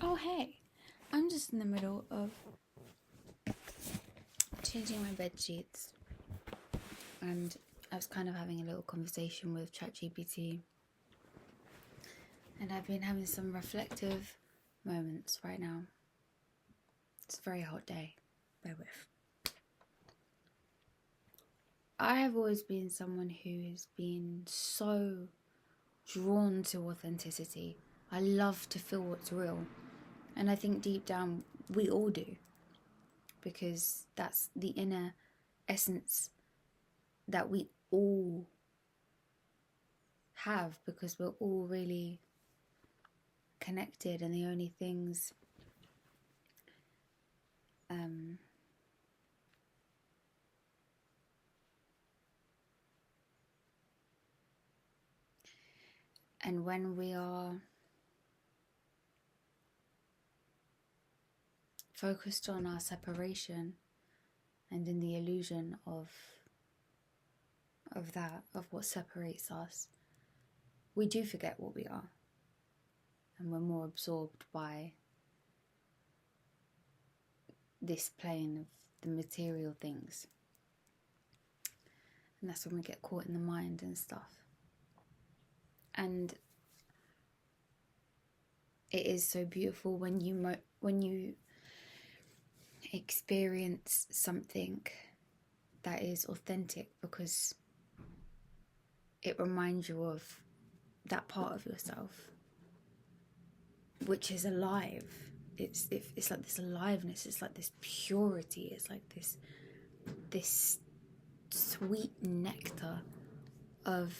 Oh hey, I'm just in the middle of changing my bed sheets, and I was kind of having a little conversation with ChatGPT, and I've been having some reflective moments right now. It's a very hot day, bear with. I have always been someone who has been so drawn to authenticity. I love to feel what's real, and I think deep down we all do, because that's the inner essence that we all have, because we're all really connected, and the only things and when we are focused on our separation and in the illusion of what separates us, we do forget what we are, and we're more absorbed by this plane of the material things, and that's when we get caught in the mind and stuff. And it is so beautiful when you experience something that is authentic, because it reminds you of that part of yourself which is alive. It's like this aliveness, it's like this purity, it's like this sweet nectar of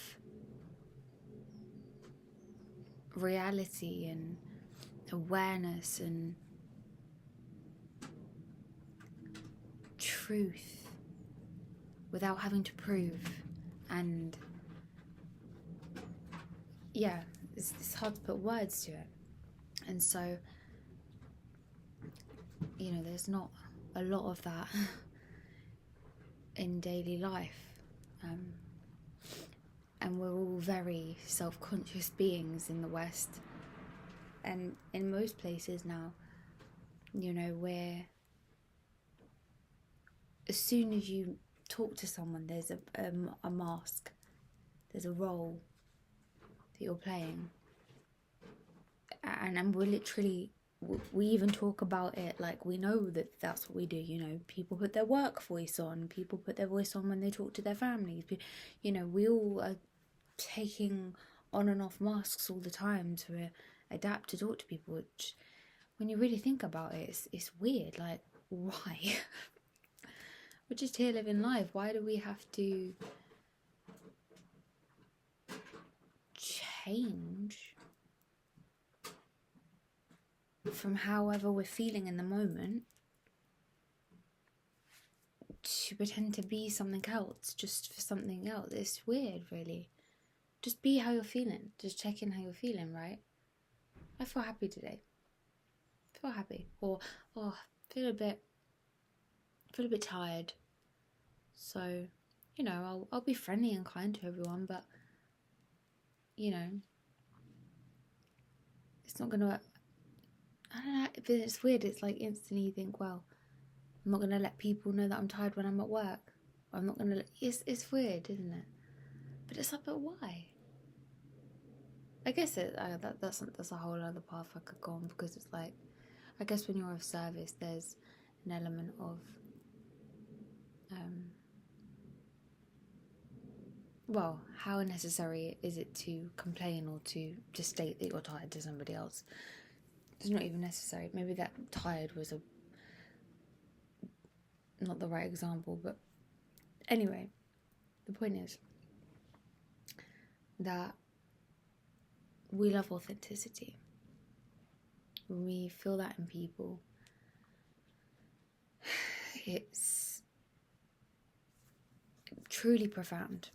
reality and awareness and truth without having to prove. And yeah, it's hard to put words to it. And so, there's not a lot of that in daily life, and we're all very self-conscious beings in the West, and in most places now, where as soon as you talk to someone, there's a mask, there's a role that you're playing, and we're literally, we even talk about it like we know that that's what we do. People put their work voice on, people put their voice on when they talk to their families. We all are taking on and off masks all the time to adapt to talk to people, which, when you really think about it, it's weird. Like, why? We're just here living life. Why do we have to change from however we're feeling in the moment to pretend to be something else just for something else? It's weird, really. Just be how you're feeling. Just check in how you're feeling, right? I feel happy today. I feel happy. Or feel a bit tired. So, I'll be friendly and kind to everyone, but it's not gonna, I don't know, but it's weird. It's like instantly you think, well, I'm not gonna let people know that I'm tired when I'm at work. I'm not gonna. It's weird, isn't it? But it's like, but why? I guess that's a whole other path I could go on, because it's like, I guess when you're of service, there's an element of well, how necessary is it to complain or to just state that you're tired to somebody else? It's not even necessary. Maybe that tired was not the right example, but anyway, the point is that we love authenticity. When we feel that in people, it's truly profound.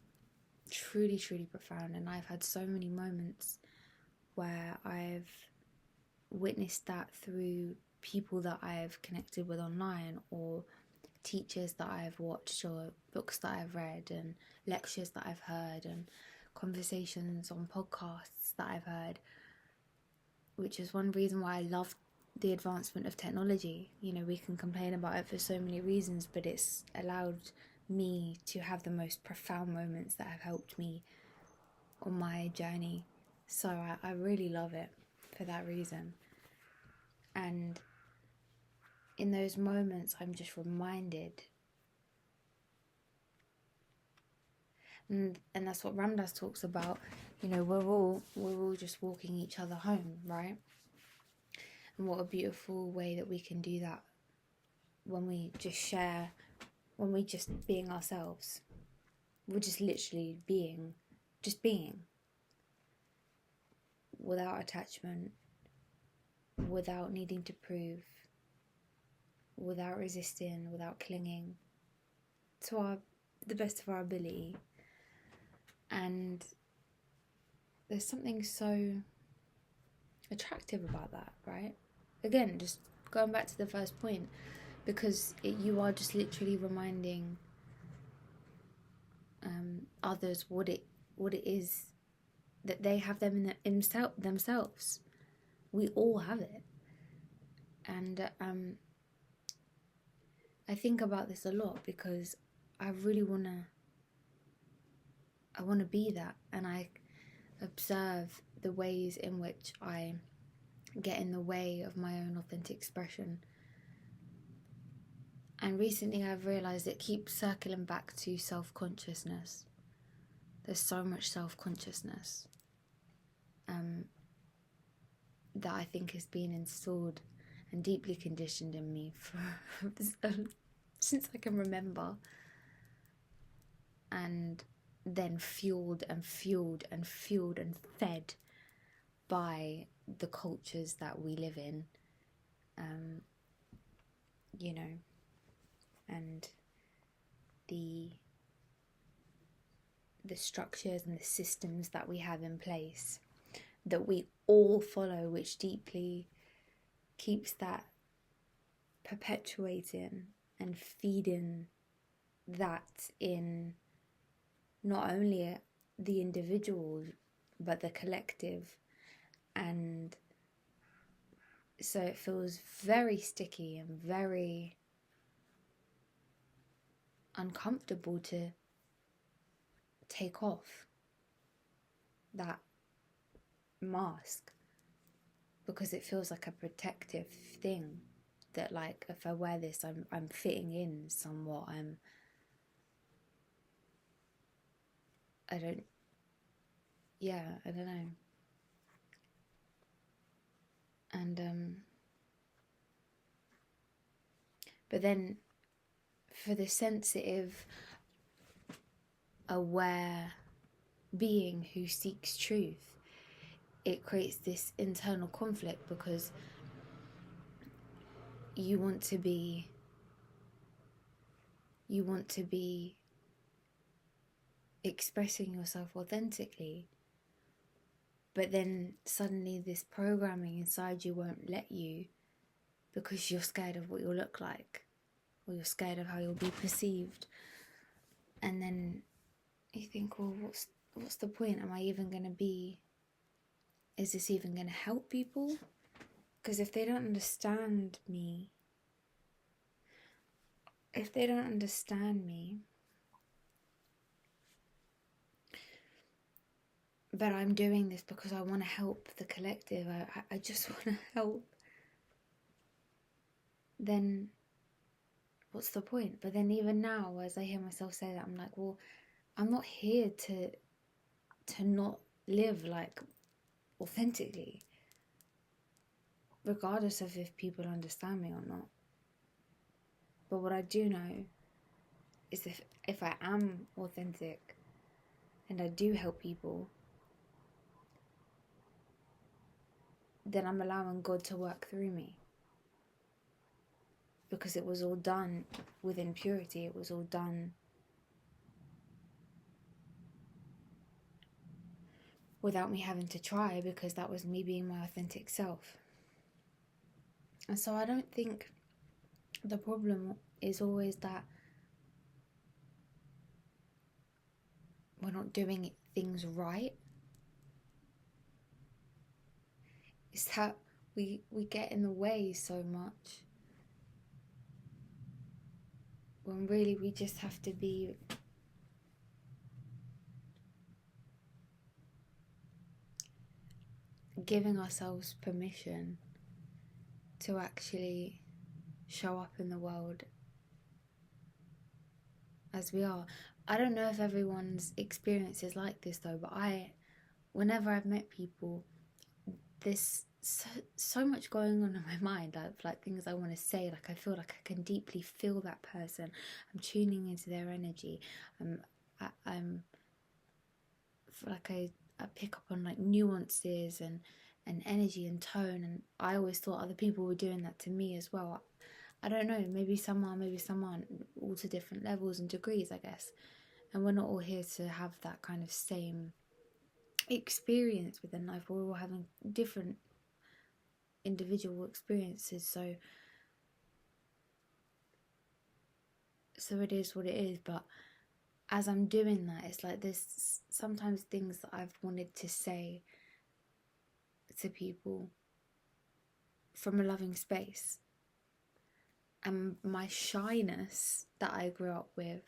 Truly, truly profound. And I've had so many moments where I've witnessed that through people that I've connected with online, or teachers that I've watched, or books that I've read, and lectures that I've heard, and conversations on podcasts that I've heard, which is one reason why I love the advancement of technology. You know, we can complain about it for so many reasons, but it's allowed me to have the most profound moments that have helped me on my journey. So I really love it for that reason. And in those moments, I'm just reminded, and that's what Ramdas talks about. You know, we're all just walking each other home, right? And what a beautiful way that we can do that when we just share, when we just being ourselves. We're just literally being, without attachment, without needing to prove, without resisting, without clinging, to the best of our ability. And there's something so attractive about that, right? Again, just going back to the first point, because you are just literally reminding others what it is that they have them in themselves. We all have it. And I think about this a lot because I really want to be that, and I observe the ways in which I get in the way of my own authentic expression. And recently I've realised it keeps circling back to self-consciousness. There's so much self-consciousness that I think has been installed and deeply conditioned in me since I can remember. And then fueled and fed by the cultures that we live in, you know, and the structures and the systems that we have in place that we all follow, which deeply keeps that perpetuating and feeding that in not only the individual but the collective. And so it feels very sticky and very uncomfortable to take off that mask, because it feels like a protective thing that, like, if I wear this, I'm fitting in somewhat. I don't know. And but then for the sensitive, aware being who seeks truth, it creates this internal conflict, because you want to be expressing yourself authentically, but then suddenly this programming inside you won't let you, because you're scared of what you'll look like, or you're scared of how you'll be perceived. And then you think, well, what's the point? Am I even going to be, is this even going to help people? Because if they don't understand me, but I'm doing this because I want to help the collective, I just want to help, then what's the point? But then even now, as I hear myself say that, I'm like, well, I'm not here to not live like authentically, regardless of if people understand me or not. But what I do know is if I am authentic and I do help people, then I'm allowing God to work through me. Because it was all done within purity. It was all done without me having to try, because that was me being my authentic self. And so I don't think the problem is always that we're not doing things right. It's that we get in the way so much, when really we just have to be giving ourselves permission to actually show up in the world as we are. I don't know if everyone's experience is like this though, but whenever I've met people, there's so much going on in my mind, like things I want to say. Like I feel like I can deeply feel that person. I'm tuning into their energy. I'm like I pick up on like nuances and energy and tone, and I always thought other people were doing that to me as well. I don't know, maybe some are, maybe some aren't, all to different levels and degrees, I guess. And we're not all here to have that kind of same experience within life. We're all having different individual experiences, so it is what it is. But as I'm doing that, it's like there's sometimes things that I've wanted to say to people from a loving space, and my shyness that I grew up with,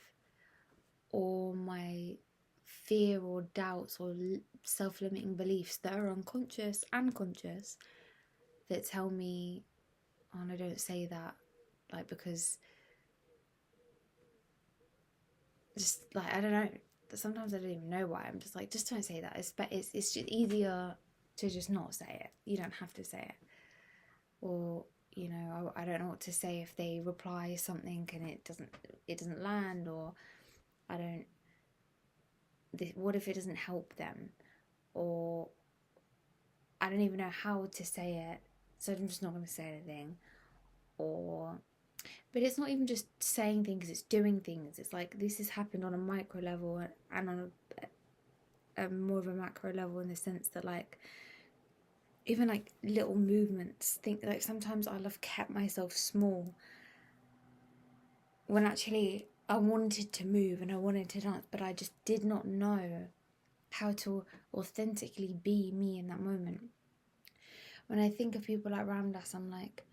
or my fear or doubts or self-limiting beliefs that are unconscious and conscious, that tell me, oh no, don't say that, like, because just like, I don't know, sometimes I don't even know why. I'm just like, just don't say that. It's just easier to just not say it. You don't have to say it. Or, you know, I don't know what to say if they reply something and it doesn't land, or what if it doesn't help them, or I don't even know how to say it, so I'm just not going to say anything. But it's not even just saying things, it's doing things. It's like this has happened on a micro level and on a more of a macro level, in the sense that, like, even like little movements, like sometimes I'll have kept myself small when actually I wanted to move and I wanted to dance, but I just did not know how to authentically be me in that moment. When I think of people like Ramdas, I'm like,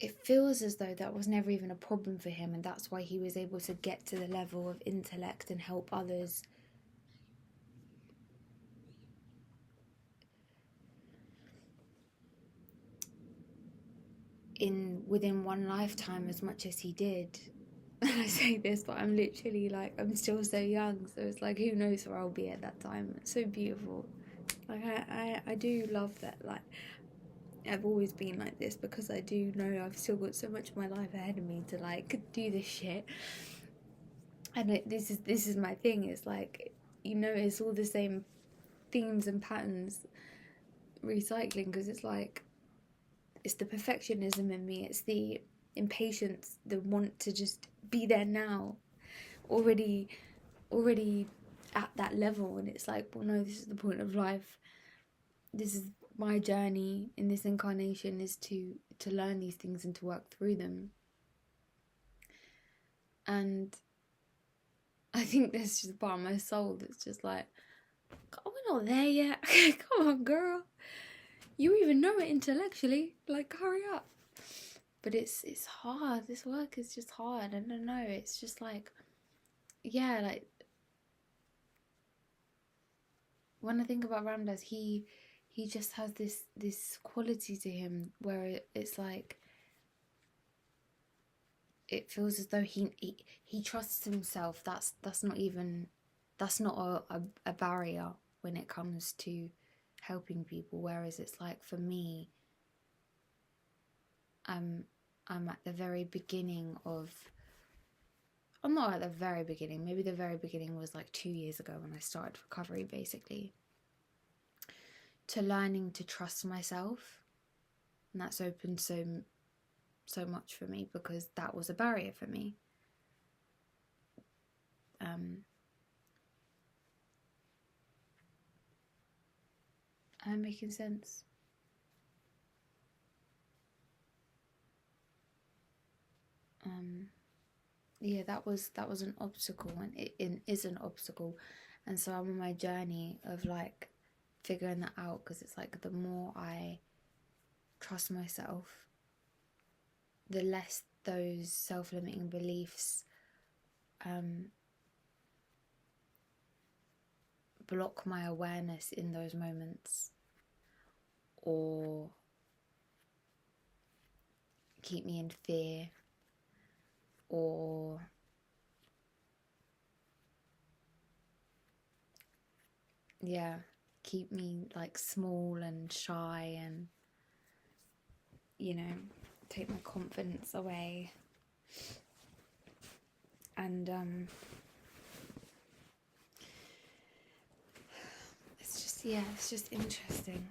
it feels as though that was never even a problem for him, and that's why he was able to get to the level of intellect and help others within one lifetime as much as he did. And I say this, but I'm literally like, I'm still so young, so it's like, who knows where I'll be at that time. It's so beautiful. Like I do love that. Like, I've always been like this, because I do know I've still got so much of my life ahead of me to like do this shit. And this is my thing. It's like, you know, it's all the same themes and patterns recycling, because it's like, it's the perfectionism in me, it's the impatience, the want to just be there now, already at that level. And it's like, well, no, this is the point of life. This is my journey in this incarnation, is to learn these things and to work through them. And I think there's just a part of my soul that's just like, oh, we're not there yet. Come on, girl. You even know it intellectually. Like, hurry up. But it's hard. This work is just hard. I don't know. It's just like, yeah, like, when I think about Ramdas, he just has this quality to him where it's like, it feels as though he trusts himself. That's not a barrier when it comes to helping people. Whereas it's like, for me, I'm at the very beginning of, I'm not at the very beginning, maybe the very beginning was like 2 years ago when I started recovery, basically, to learning to trust myself. And that's opened so much for me, because that was a barrier for me. Am I making sense? Yeah, that was an obstacle, and it is an obstacle. And so I'm on my journey of like figuring that out, because it's like the more I trust myself, the less those self-limiting beliefs block my awareness in those moments, or keep me in fear, or keep me like small and shy, and take my confidence away. And it's just interesting.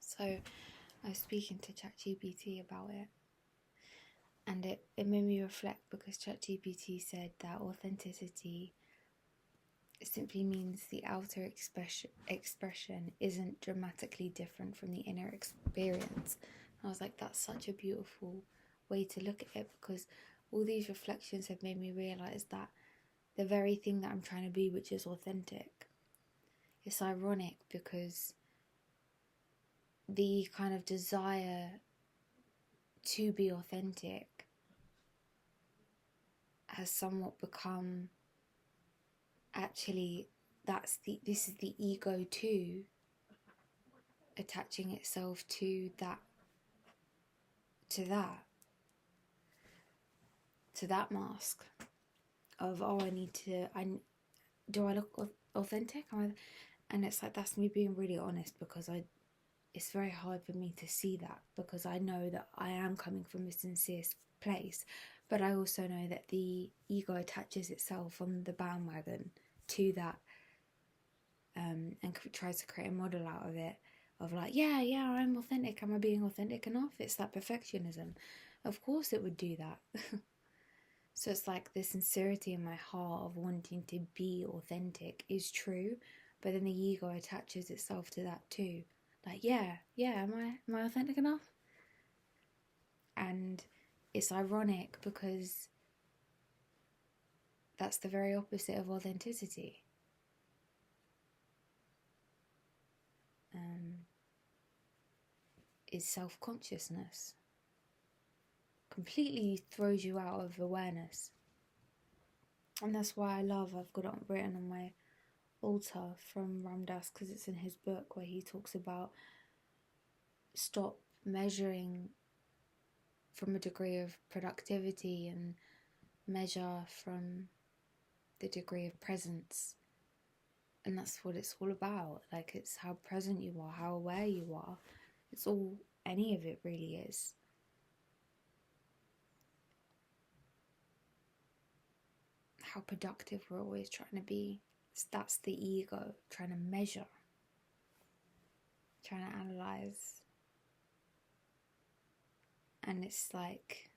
So I was speaking to ChatGPT about it, and it made me reflect, because ChatGPT said that authenticity simply means the outer expression isn't dramatically different from the inner experience. And I was like, that's such a beautiful way to look at it, because all these reflections have made me realise that the very thing that I'm trying to be, which is authentic, it's ironic, because the kind of desire to be authentic has somewhat become, actually, this is the ego too attaching itself to that mask of, do I look authentic? And it's like, that's me being really honest, because it's very hard for me to see that, because I know that I am coming from a sincere place, but I also know that the ego attaches itself on the bandwagon to that, and tries to create a model out of it, of like, yeah, I'm authentic. Am I being authentic enough? It's that perfectionism. Of course it would do that. So it's like the sincerity in my heart of wanting to be authentic is true, but then the ego attaches itself to that too. Like, yeah, am I authentic enough? And it's ironic, because that's the very opposite of authenticity. Is self-consciousness. Completely throws you out of awareness. And that's why I've got it written on my altar from Ram Dass, because it's in his book, where he talks about stop measuring from a degree of productivity and measure from the degree of presence. And that's what it's all about. Like, it's how present you are, how aware you are. It's all, any of it really is. How productive we're always trying to be. That's the ego trying to measure, trying to analyze. And it's like,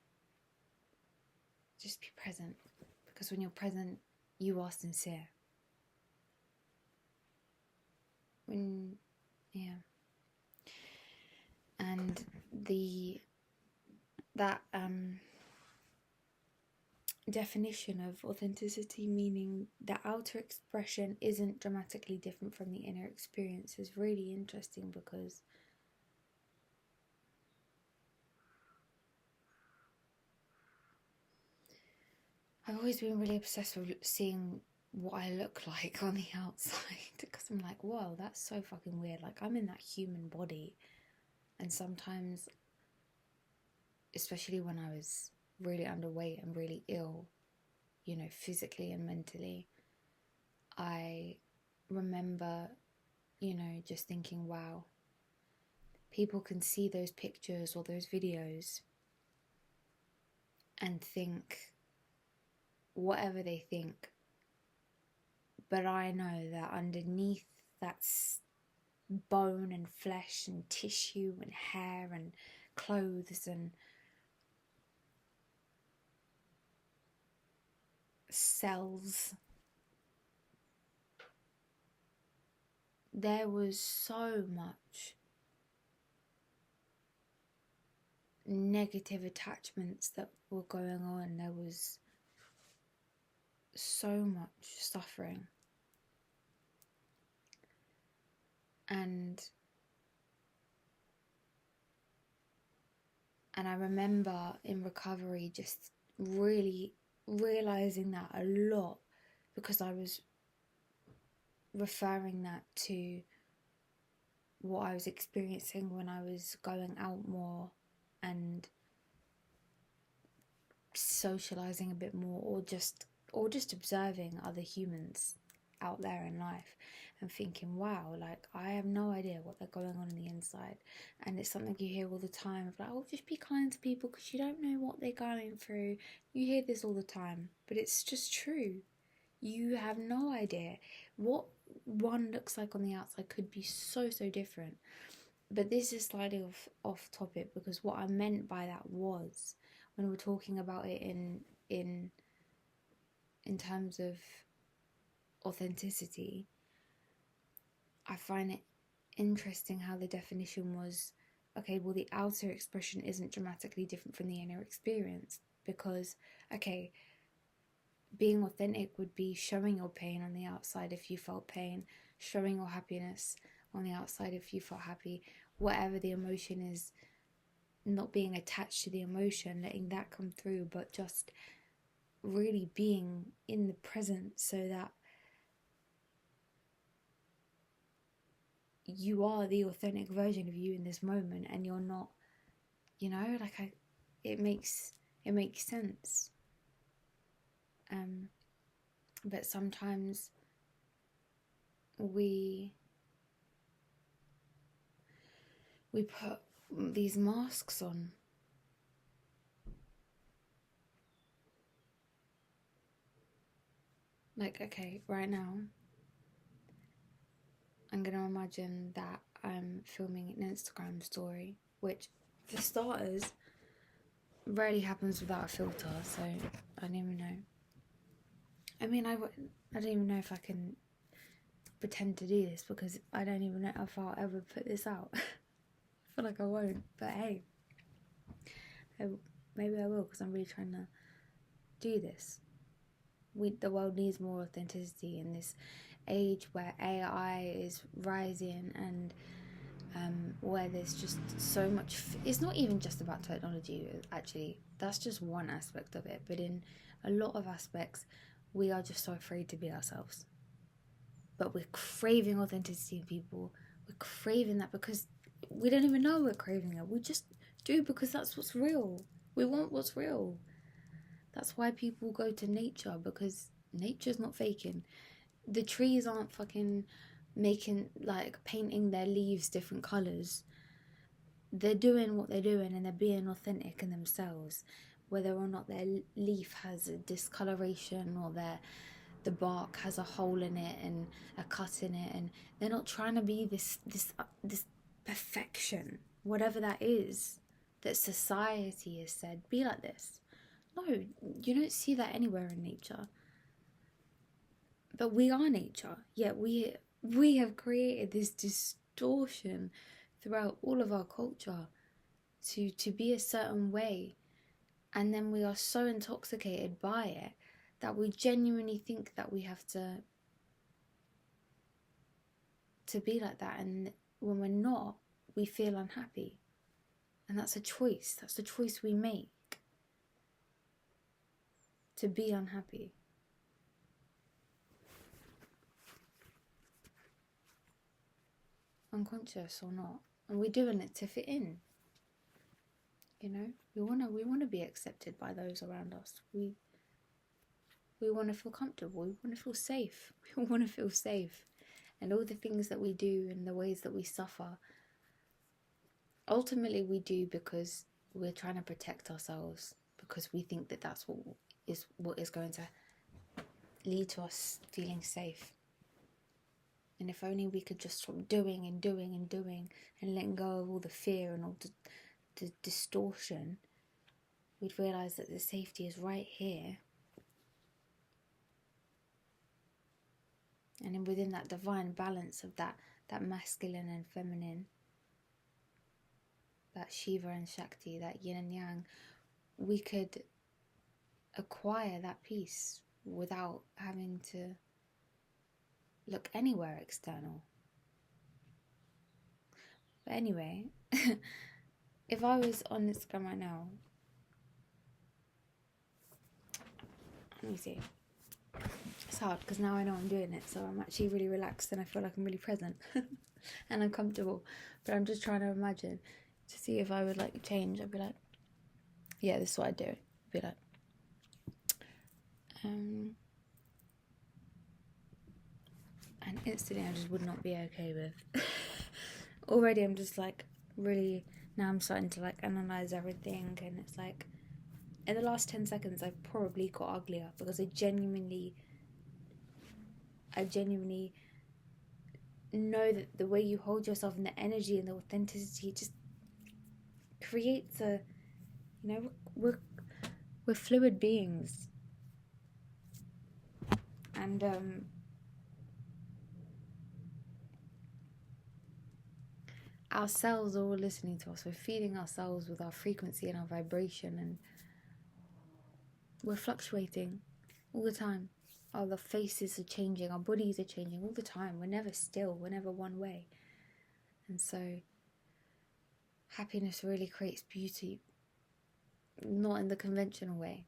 just be present, because when you're present, you are sincere. And that definition of authenticity, meaning the outer expression isn't dramatically different from the inner experience, is really interesting, because I've always been really obsessed with seeing what I look like on the outside, because I'm like, whoa, that's so fucking weird. Like, I'm in that human body, and sometimes, especially when I was really underweight and really ill, physically and mentally, I remember, just thinking, wow, people can see those pictures or those videos and think whatever they think, but I know that underneath that's bone and flesh and tissue and hair and clothes and cells, there was so much negative attachments that were going on. There was so much suffering. And I remember in recovery just really realizing that a lot, because I was referring that to what I was experiencing when I was going out more and socializing a bit more, or just observing other humans out there in life and thinking, wow, like I have no idea what they're going on the inside. And it's something you hear all the time of like, oh, just be kind to people because you don't know what they're going through. You hear this all the time, but it's just true. You have no idea what one looks like on the outside could be so different. But this is slightly off topic, because what I meant by that was, when we're talking about it in terms of authenticity, I find it interesting how the definition was, okay, well, the outer expression isn't dramatically different from the inner experience, because, okay, being authentic would be showing your pain on the outside if you felt pain, showing your happiness on the outside if you felt happy, whatever the emotion is, not being attached to the emotion, letting that come through, but just really being in the present, so that you are the authentic version of you in this moment, and you're not, like it makes sense. But sometimes we put these masks on. Like, okay, right now I'm gonna imagine that I'm filming an Instagram story, which for starters rarely happens without a filter, so I don't even know. I mean, I don't even know if I can pretend to do this, because I don't even know if I'll ever put this out. I feel like I won't, but hey, maybe I will, because I'm really trying to do this. The world needs more authenticity in this age where AI is rising, and where there's just so much. It's not even just about technology, actually. That's just one aspect of it. But in a lot of aspects, we are just so afraid to be ourselves. But we're craving authenticity in people. We're craving that because we don't even know we're craving it. We just do, because that's what's real. We want what's real. That's why people go to nature, because nature's not faking. The trees aren't fucking painting their leaves different colours. They're doing what they're doing, and they're being authentic in themselves, whether or not their leaf has a discoloration, or the bark has a hole in it and a cut in it, and they're not trying to be this perfection, whatever that is, that society has said, be like this. No, you don't see that anywhere in nature. But we are nature, yet we have created this distortion throughout all of our culture to be a certain way, and then we are so intoxicated by it that we genuinely think that we have to be like that, and when we're not, we feel unhappy. And that's a choice. That's the choice we make, to be unhappy. Unconscious or not. And we're doing it to fit in. We wanna be accepted by those around us. We want to feel comfortable. We want to feel safe. We want to feel safe. And all the things that we do and the ways that we suffer, ultimately we do because we're trying to protect ourselves, because we think that that's what is going to lead to us feeling safe. And if only we could just stop doing and doing and doing, and letting go of all the fear and all the distortion, we'd realise that the safety is right here. And within that divine balance of that that masculine and feminine, that Shiva and Shakti, that yin and yang, we could acquire that peace without having to look anywhere external. But anyway, if I was on Instagram right now, let me see. It's hard because now I know I'm doing it, so I'm actually really relaxed and I feel like I'm really present and I'm comfortable. But I'm just trying to imagine to see if I would like change. I'd be like, yeah, this is what I'd do. I'd be like, and instantly I just would not be okay with. Already I'm just like really, now I'm starting to like analyze everything, and it's like in the last 10 seconds I've probably got uglier because I genuinely know that the way you hold yourself and the energy and the authenticity just creates a, you know, we're fluid beings, and our cells are all listening to us. We're feeding ourselves with our frequency and our vibration, and we're fluctuating all the time. The faces are changing, our bodies are changing all the time. We're never still, we're never one way. And so happiness really creates beauty, not in the conventional way,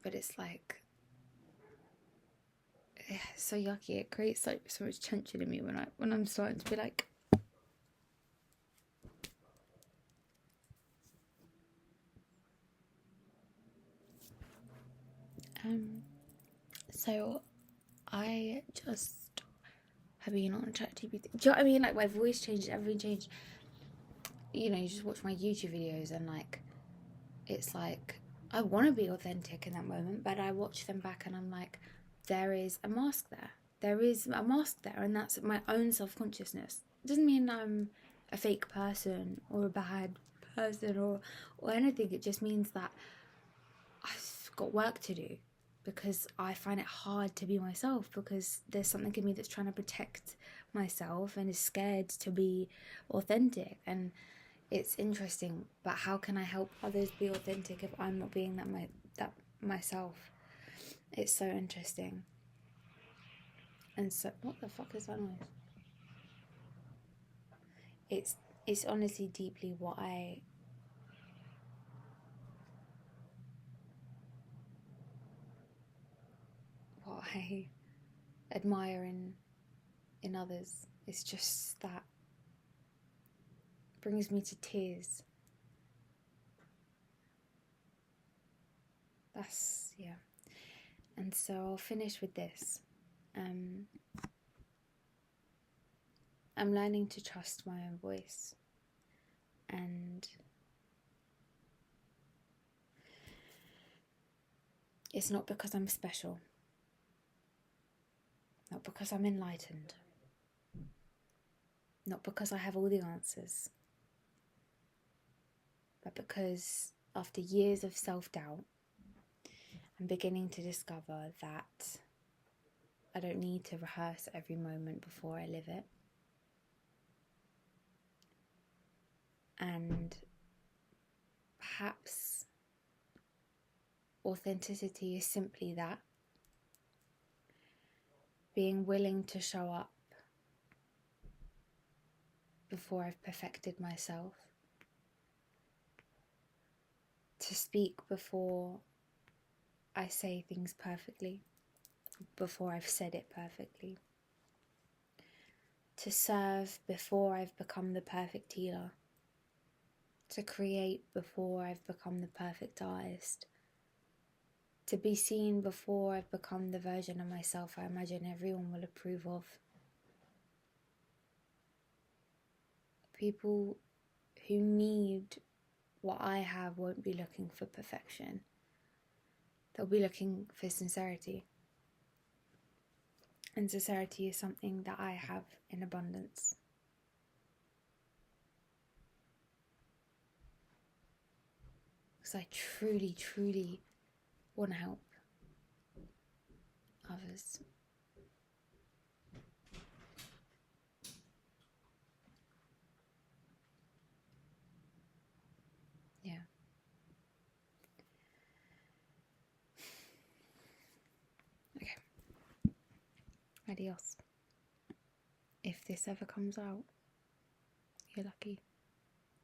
but it's like, it's so yucky. It creates like so much tension in me when I'm starting to be like, so I just have been on ChatGPT. Do you know what I mean? Like my voice changed, everything changed. You know, you just watch my YouTube videos and like, it's like, I want to be authentic in that moment, but I watch them back and I'm like, there is a mask there. There is a mask there, and that's my own self-consciousness. It doesn't mean I'm a fake person or a bad person or anything. It just means that I've got work to do, because I find it hard to be myself, because there's something in me that's trying to protect myself and is scared to be authentic. And it's interesting, but how can I help others be authentic if I'm not being that myself? It's so interesting. And so, what the fuck is that noise? It's honestly deeply what I admire in others. It's just that brings me to tears. That's, yeah. And so I'll finish with this. I'm learning to trust my own voice, and it's not because I'm special, not because I'm enlightened, not because I have all the answers, but because after years of self-doubt, I'm beginning to discover that I don't need to rehearse every moment before I live it. And perhaps authenticity is simply that. Being willing to show up before I've perfected myself. To speak before I say things perfectly, before I've said it perfectly. To serve before I've become the perfect healer. To create before I've become the perfect artist. To be seen before I've become the version of myself I imagine everyone will approve of. People who need what I have won't be looking for perfection. They'll be looking for sincerity. And sincerity is something that I have in abundance. Because I truly, truly want to help others. Adios. If this ever comes out, you're lucky.